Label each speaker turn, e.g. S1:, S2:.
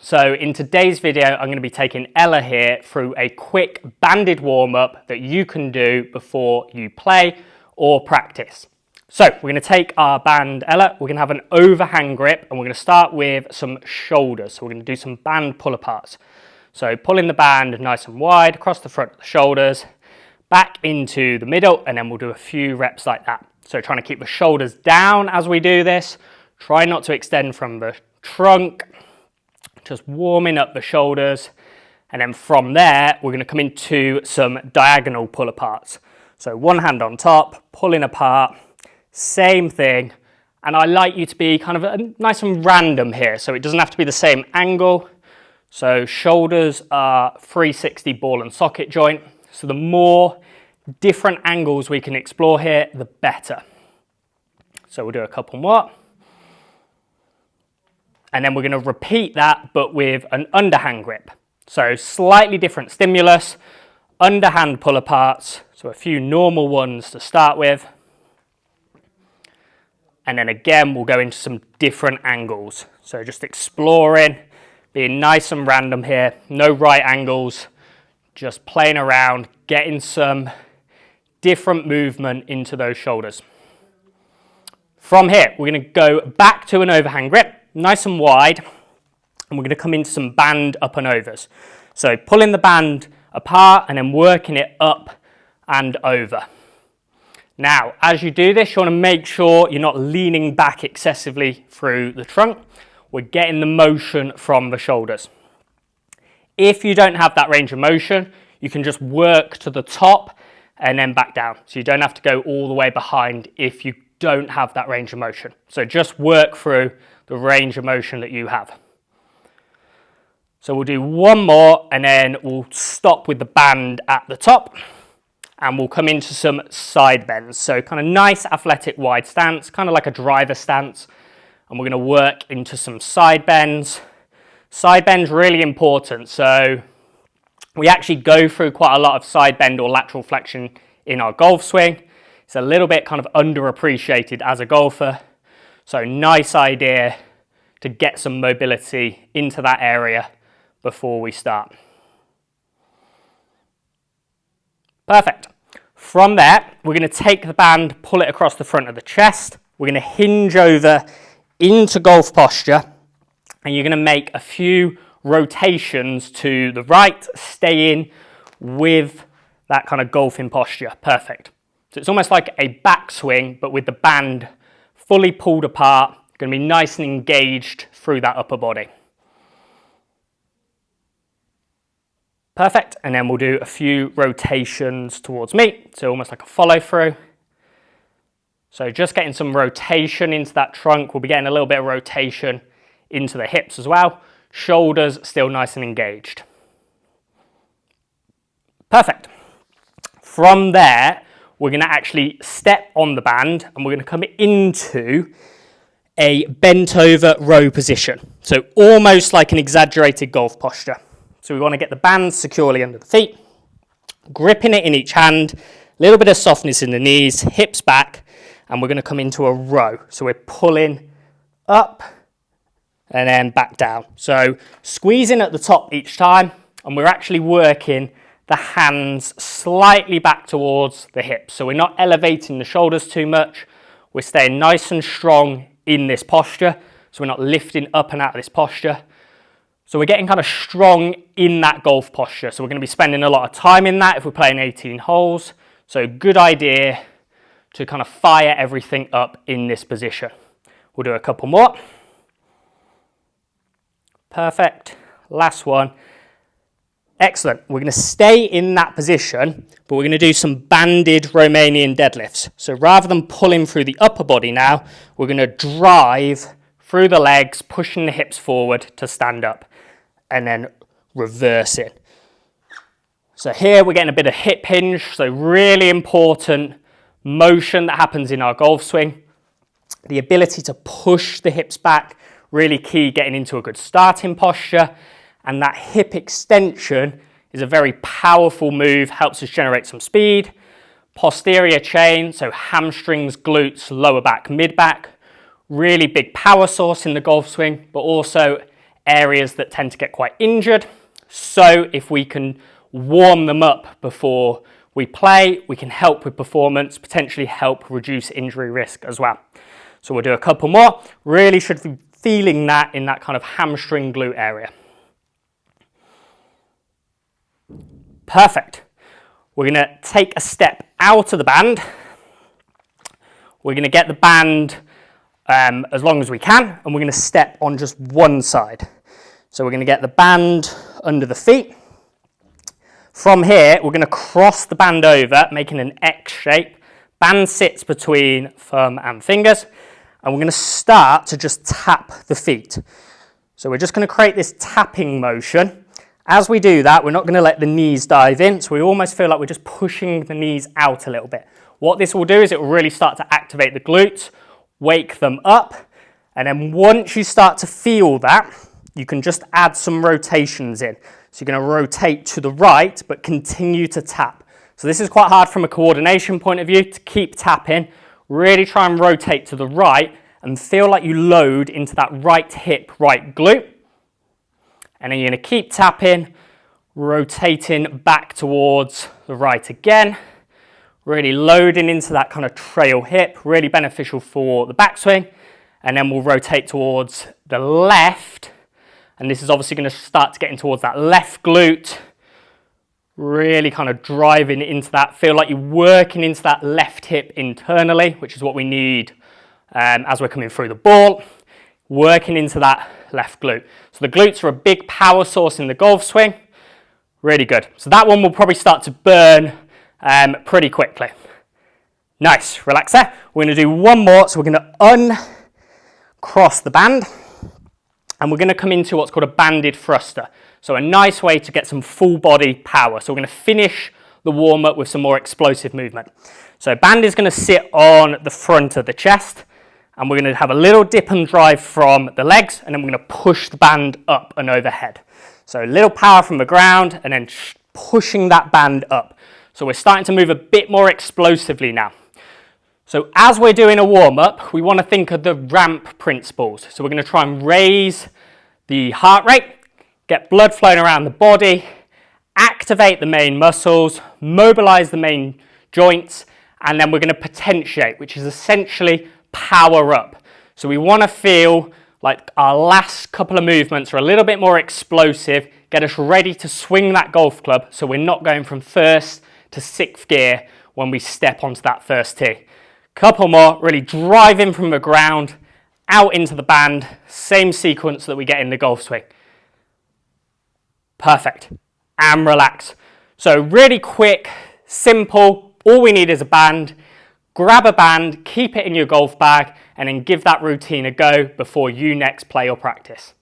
S1: So in today's video, I'm going to be taking Ella here through a quick banded warm-up that you can do before you play or practice. So we're going to take our band Ella, we're going to have an overhand grip, and we're going to start with some shoulders. So we're going to do some band pull-aparts. So pulling the band nice and wide across the front of the shoulders, back into the middle, and then we'll do a few reps like that. So trying to keep the shoulders down as we do this. Try not to extend from the trunk, just warming up the shoulders. And then from there, we're going to come into some diagonal pull aparts. So one hand on top, pulling apart, same thing. And I like you to be kind of nice and random here. So it doesn't have to be the same angle. So shoulders are 360 ball and socket joint. So the more different angles we can explore here, the better. So we'll do a couple more. And then we're going to repeat that, but with an underhand grip. So slightly different stimulus, underhand pull aparts. So a few normal ones to start with. And then again, we'll go into some different angles. So just exploring, being nice and random here. No right angles, just playing around, getting some different movement into those shoulders. From here, we're going to go back to an overhand grip, nice and wide, and we're going to come into some band up and overs. So pulling the band apart and then working it up and over. Now, as you do this, you want to make sure you're not leaning back excessively through the trunk. We're getting the motion from the shoulders. If you don't have that range of motion, you can just work to the top and then back down. So you don't have to go all the way behind if you don't have that range of motion. So just work through the range of motion that you have. So we'll do one more and then we'll stop with the band at the top and we'll come into some side bends. So kind of nice athletic wide stance, kind of like a driver stance. And we're going to work into some side bends. Side bends really important. So we actually go through quite a lot of side bend or lateral flexion in our golf swing. It's a little bit kind of underappreciated as a golfer. So nice idea to get some mobility into that area before we start. Perfect. From there, we're going to take the band, pull it across the front of the chest. We're going to hinge over into golf posture, and you're going to make a few rotations to the right, staying with that kind of golfing posture. Perfect. So it's almost like a backswing, but with the band fully pulled apart, going to be nice and engaged through that upper body. Perfect. And then we'll do a few rotations towards me. So almost like a follow through. So just getting some rotation into that trunk. We'll be getting a little bit of rotation into the hips as well. Shoulders still nice and engaged. Perfect. From there, we're going to actually step on the band and we're going to come into a bent over row position. So almost like an exaggerated golf posture. So we want to get the band securely under the feet, gripping it in each hand, a little bit of softness in the knees, hips back, and we're going to come into a row. So we're pulling up and then back down. So squeezing at the top each time, and we're actually working the hands slightly back towards the hips. So we're not elevating the shoulders too much. We're staying nice and strong in this posture. So we're not lifting up and out of this posture. So we're getting kind of strong in that golf posture. So we're going to be spending a lot of time in that if we're playing 18 holes. So good idea to kind of fire everything up in this position. We'll do a couple more. Perfect. Last one. Excellent. We're going to stay in that position, but we're going to do some banded Romanian deadlifts. So rather than pulling through the upper body now, we're going to drive through the legs, pushing the hips forward to stand up, and then reverse it. So here we're getting a bit of hip hinge, so really important motion that happens in our golf swing. The ability to push the hips back, really key getting into a good starting posture. And that hip extension is a very powerful move, helps us generate some speed. Posterior chain, so hamstrings, glutes, lower back, mid back. Really big power source in the golf swing, but also areas that tend to get quite injured. So if we can warm them up before we play, we can help with performance, potentially help reduce injury risk as well. So we'll do a couple more. Really should be feeling that in that kind of hamstring glute area. Perfect. We're going to take a step out of the band. We're going to get the band as long as we can, and we're going to step on just one side. So we're going to get the band under the feet. From here, we're going to cross the band over, making an X shape. Band sits between thumb and fingers, and we're going to start to just tap the feet. So we're just going to create this tapping motion. As we do that, we're not going to let the knees dive in, so we almost feel like we're just pushing the knees out a little bit. What this will do is it will really start to activate the glutes, wake them up, and then once you start to feel that, you can just add some rotations in. So you're going to rotate to the right, but continue to tap. So this is quite hard from a coordination point of view to keep tapping. Really try and rotate to the right and feel like you load into that right hip, right glute. And then you're going to keep tapping, rotating back towards the right again. Really loading into that kind of trail hip, really beneficial for the backswing. And then we'll rotate towards the left. And this is obviously going to start to get in towards that left glute. Really kind of driving into that. Feel like you're working into that left hip internally, which is what we need as we're coming through the ball. Working into that left glute. So the glutes are a big power source in the golf swing. Really good. So that one will probably start to burn pretty quickly. Nice, relax there. We're going to do one more. So we're going to uncross the band and we're going to come into what's called a banded thruster. So a nice way to get some full body power. So we're going to finish the warm up with some more explosive movement. So band is going to sit on the front of the chest and we're going to have a little dip and drive from the legs and then we're going to push the band up and overhead. So a little power from the ground and then pushing that band up. So we're starting to move a bit more explosively now. So as we're doing a warm-up, we want to think of the ramp principles. So we're going to try and raise the heart rate, get blood flowing around the body, activate the main muscles, mobilize the main joints, and then we're going to potentiate, which is essentially power up. So we want to feel like our last couple of movements are a little bit more explosive, get us ready to swing that golf club so we're not going from first to sixth gear when we step onto that first tee. Couple more, really drive in from the ground, out into the band, same sequence that we get in the golf swing. Perfect, and relax. So really quick, simple, all we need is a band. Grab a band, keep it in your golf bag, and then give that routine a go before you next play or practice.